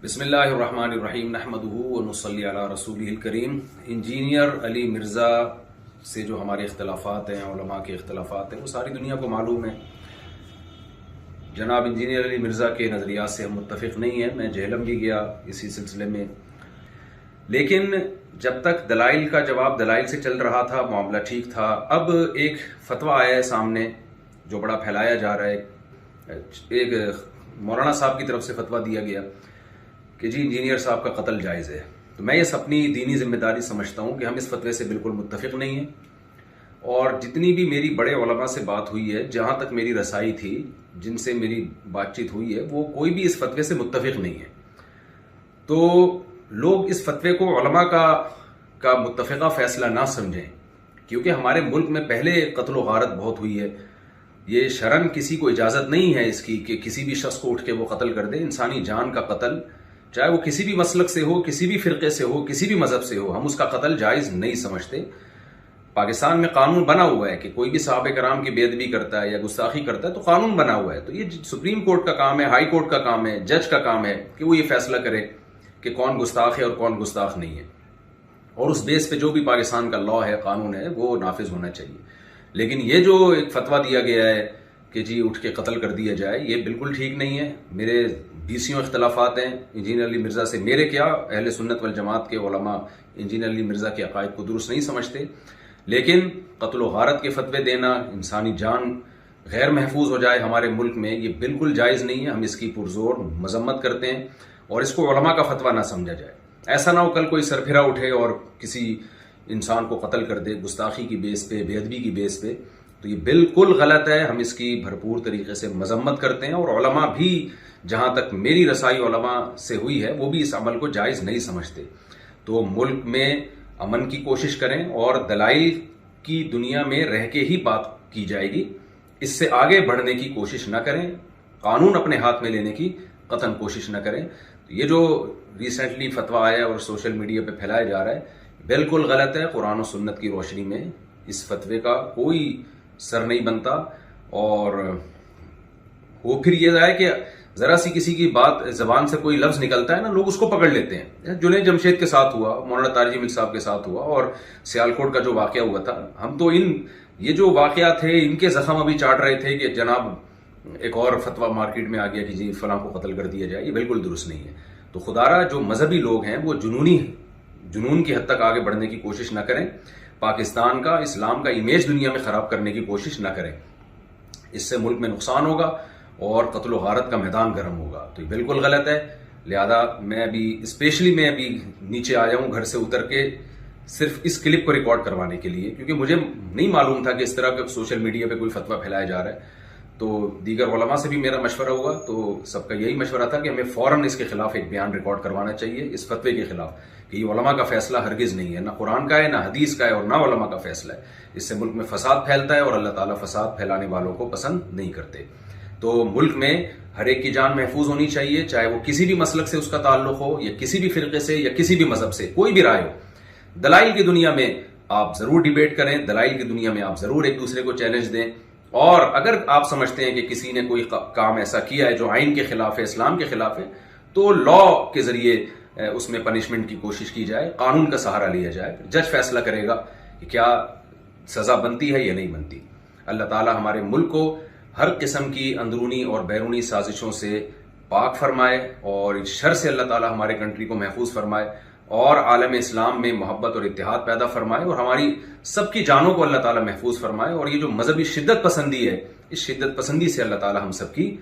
بسم اللہ الرحمن الرحیم نحمدہ ونصلی علی رسولہ الکریم۔ انجینئر علی مرزا سے جو ہمارے اختلافات ہیں، علماء کے اختلافات ہیں، وہ ساری دنیا کو معلوم ہے۔ جناب انجینئر علی مرزا کے نظریات سے ہم متفق نہیں ہیں، میں جہلم بھی گیا اسی سلسلے میں، لیکن جب تک دلائل کا جواب دلائل سے چل رہا تھا معاملہ ٹھیک تھا۔ اب ایک فتویٰ آیا ہے سامنے جو بڑا پھیلایا جا رہا ہے، ایک مولانا صاحب کی طرف سے فتویٰ دیا گیا کہ جی انجینئر صاحب کا قتل جائز ہے۔ تو میں اس اپنی دینی ذمہ داری سمجھتا ہوں کہ ہم اس فتوے سے بالکل متفق نہیں ہیں، اور جتنی بھی میری بڑے علماء سے بات ہوئی ہے، جہاں تک میری رسائی تھی، جن سے میری بات چیت ہوئی ہے، وہ کوئی بھی اس فتوے سے متفق نہیں ہے۔ تو لوگ اس فتوے کو علماء کا متفقہ فیصلہ نہ سمجھیں، کیونکہ ہمارے ملک میں پہلے قتل و غارت بہت ہوئی ہے۔ یہ شرعاً کسی کو اجازت نہیں ہے اس کی کہ کسی بھی شخص کو اٹھ کے وہ قتل کر دے۔ انسانی جان کا قتل، چاہے وہ کسی بھی مسلک سے ہو، کسی بھی فرقے سے ہو، کسی بھی مذہب سے ہو، ہم اس کا قتل جائز نہیں سمجھتے۔ پاکستان میں قانون بنا ہوا ہے کہ کوئی بھی صحابہ کرام کی بے ادبی کرتا ہے یا گستاخی کرتا ہے تو قانون بنا ہوا ہے۔ تو یہ سپریم کورٹ کا کام ہے، ہائی کورٹ کا کام ہے، جج کا کام ہے کہ وہ یہ فیصلہ کرے کہ کون گستاخ ہے اور کون گستاخ نہیں ہے، اور اس بیس پہ جو بھی پاکستان کا لا ہے، قانون ہے، وہ نافذ ہونا چاہیے۔ لیکن یہ جو ایک فتویٰ دیا گیا ہے کہ جی اٹھ کے قتل کر دیا جائے، یہ بالکل ٹھیک نہیں ہے۔ میرے 20 اختلافات ہیں انجینئر علی مرزا سے، میرے کیا، اہل سنت والجماعت کے علماء انجینئر علی مرزا کے عقائد کو درست نہیں سمجھتے، لیکن قتل و غارت کے فتوے دینا، انسانی جان غیر محفوظ ہو جائے ہمارے ملک میں، یہ بالکل جائز نہیں ہے۔ ہم اس کی پرزور مذمت کرتے ہیں، اور اس کو علماء کا فتویٰ نہ سمجھا جائے۔ ایسا نہ ہو کل کوئی سرپھرا اٹھے اور کسی انسان کو قتل کر دے گستاخی کی بیس پہ، بے ادبی کی بیس پہ، تو یہ بالکل غلط ہے۔ ہم اس کی بھرپور طریقے سے مذمت کرتے ہیں، اور علماء بھی، جہاں تک میری رسائی علماء سے ہوئی ہے، وہ بھی اس عمل کو جائز نہیں سمجھتے۔ تو ملک میں امن کی کوشش کریں، اور دلائل کی دنیا میں رہ کے ہی بات کی جائے گی، اس سے آگے بڑھنے کی کوشش نہ کریں، قانون اپنے ہاتھ میں لینے کی قطعاً کوشش نہ کریں۔ یہ جو ریسنٹلی فتویٰ آیا ہے اور سوشل میڈیا پہ پھیلایا جا رہا ہے، بالکل غلط ہے۔ قرآن و سنت کی روشنی میں اس فتوے کا کوئی سر نہیں بنتا، اور وہ پھر یہ ہے کہ ذرا سی کسی کی بات زبان سے کوئی لفظ نکلتا ہے نا، لوگ اس کو پکڑ لیتے ہیں۔ جنید جمشید کے ساتھ ہوا، مولانا طارق مل صاحب کے ساتھ ہوا، اور سیالکوٹ کا جو واقعہ ہوا تھا، ہم تو یہ جو واقعات تھے ان کے زخم ابھی چاٹ رہے تھے کہ جناب ایک اور فتویٰ مارکیٹ میں آ گیا کہ جی فلاں کو قتل کر دیا جائے۔ یہ بالکل درست نہیں ہے۔ تو خدارا جو مذہبی لوگ ہیں وہ جنون کی حد تک آگے بڑھنے کی کوشش نہ کریں، پاکستان کا، اسلام کا امیج دنیا میں خراب کرنے کی کوشش نہ کریں۔ اس سے ملک میں نقصان ہوگا اور قتل و غارت کا میدان گرم ہوگا۔ تو یہ بالکل غلط ہے۔ لہذا میں ابھی نیچے آیا ہوں گھر سے اتر کے، صرف اس کلپ کو ریکارڈ کروانے کے لیے، کیونکہ مجھے نہیں معلوم تھا کہ اس طرح کا سوشل میڈیا پہ کوئی فتویٰ پھیلایا جا رہا ہے۔ تو دیگر علماء سے بھی میرا مشورہ ہوا، تو سب کا یہی مشورہ تھا کہ ہمیں فوراً اس کے خلاف ایک بیان ریکارڈ کروانا چاہیے، اس فتوے کے خلاف، کہ یہ علماء کا فیصلہ ہرگز نہیں ہے، نہ قرآن کا ہے، نہ حدیث کا ہے، اور نہ علماء کا فیصلہ ہے۔ اس سے ملک میں فساد پھیلتا ہے، اور اللہ تعالیٰ فساد پھیلانے والوں کو پسند نہیں کرتے۔ تو ملک میں ہر ایک کی جان محفوظ ہونی چاہیے، چاہے وہ کسی بھی مسلک سے اس کا تعلق ہو، یا کسی بھی فرقے سے، یا کسی بھی مذہب سے، کوئی بھی رائے ہو۔ دلائل کی دنیا میں آپ ضرور ڈیبیٹ کریں، دلائل کی دنیا میں آپ ضرور ایک دوسرے کو چیلنج دیں، اور اگر آپ سمجھتے ہیں کہ کسی نے کوئی کام ایسا کیا ہے جو آئین کے خلاف ہے، اسلام کے خلاف ہے، تو لا کے ذریعے اس میں پنشمنٹ کی کوشش کی جائے، قانون کا سہارا لیا جائے۔ جج فیصلہ کرے گا کہ کیا سزا بنتی ہے یا نہیں بنتی۔ اللہ تعالی ہمارے ملک کو ہر قسم کی اندرونی اور بیرونی سازشوں سے پاک فرمائے، اور اس شر سے اللہ تعالی ہمارے کنٹری کو محفوظ فرمائے، اور عالم اسلام میں محبت اور اتحاد پیدا فرمائے، اور ہماری سب کی جانوں کو اللہ تعالی محفوظ فرمائے، اور یہ جو مذہبی شدت پسندی ہے، اس شدت پسندی سے اللہ تعالی ہم سب کی